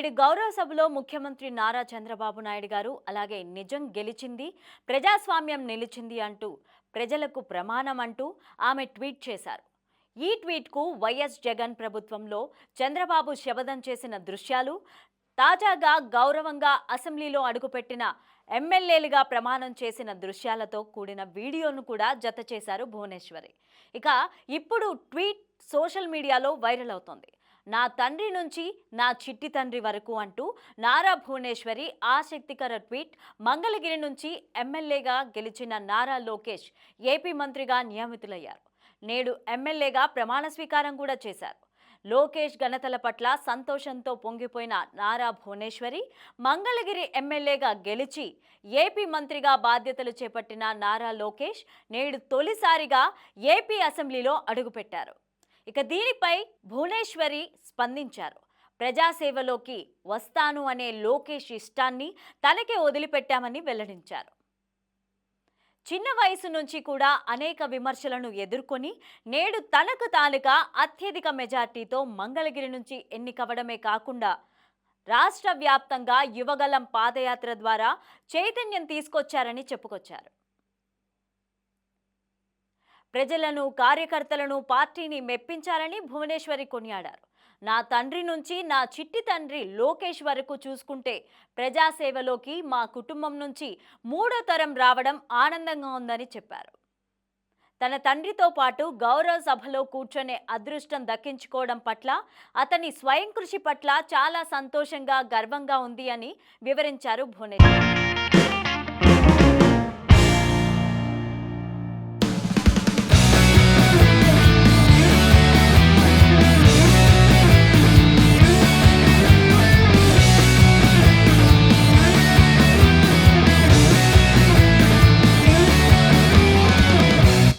నేడు గౌరవ సభలో ముఖ్యమంత్రి నారా చంద్రబాబు నాయుడు గారు అలాగే నిజం గెలిచింది, ప్రజాస్వామ్యం నిలిచింది అంటూ ప్రజలకు ప్రమాణం అంటూ ఆమె ట్వీట్ చేశారు. ఈ ట్వీట్కు వైఎస్ జగన్ ప్రభుత్వంలో చంద్రబాబు శపథం చేసిన దృశ్యాలు, తాజాగా గౌరవంగా అసెంబ్లీలో అడుగుపెట్టిన ఎమ్మెల్యేలుగా ప్రమాణం చేసిన దృశ్యాలతో కూడిన వీడియోను కూడా జత చేశారు భువనేశ్వరి. ఇక ఇప్పుడు ట్వీట్ సోషల్ మీడియాలో వైరల్ అవుతోంది. నా తండ్రి నుంచి నా చిట్టి తండ్రి వరకు అంటూ నారా భువనేశ్వరి ఆసక్తికర ట్వీట్. మంగళగిరి నుంచి ఎమ్మెల్యేగా గెలిచిన నారా లోకేష్ ఏపీ మంత్రిగా నియమితులయ్యారు. నేడు ఎమ్మెల్యేగా ప్రమాణ స్వీకారం కూడా చేశారు. లోకేష్ ఘనతల పట్ల సంతోషంతో పొంగిపోయిన నారా భువనేశ్వరి మంగళగిరి ఎమ్మెల్యేగా గెలిచి ఏపీ మంత్రిగా బాధ్యతలు చేపట్టిన నారా లోకేష్ నేడు తొలిసారిగా ఏపీ అసెంబ్లీలో అడుగుపెట్టారు. ఇక దీనిపై భువనేశ్వరి స్పందించారు. ప్రజాసేవలోకి వస్తాను అనే లోకేష్ ఇష్టాన్ని తనకే వదిలిపెట్టామని వెల్లడించారు. చిన్న వయసు నుంచి కూడా అనేక విమర్శలను ఎదుర్కొని నేడు తనకు తానుగా అత్యధిక మెజార్టీతో మంగళగిరి నుంచి ఎన్నికవడమే కాకుండా రాష్ట్ర వ్యాప్తంగా యువగలం పాదయాత్ర ద్వారా చైతన్యం తీసుకొచ్చారని చెప్పుకొచ్చారు. ప్రజలను, కార్యకర్తలను, పార్టీని మెప్పించాలని భువనేశ్వరి కొనియాడారు. నా తండ్రి నుంచి నా చిట్టి తండ్రి లోకేష్ వరకు చూసుకుంటే ప్రజాసేవలోకి మా కుటుంబం నుంచి మూడో తరం రావడం ఆనందంగా ఉందని చెప్పారు. తన తండ్రితో పాటు గౌరవ సభలో కూర్చొనే అదృష్టం దక్కించుకోవడం పట్ల, అతని స్వయం కృషి పట్ల చాలా సంతోషంగా, గర్వంగా ఉంది అని వివరించారు భువనేశ్వరి.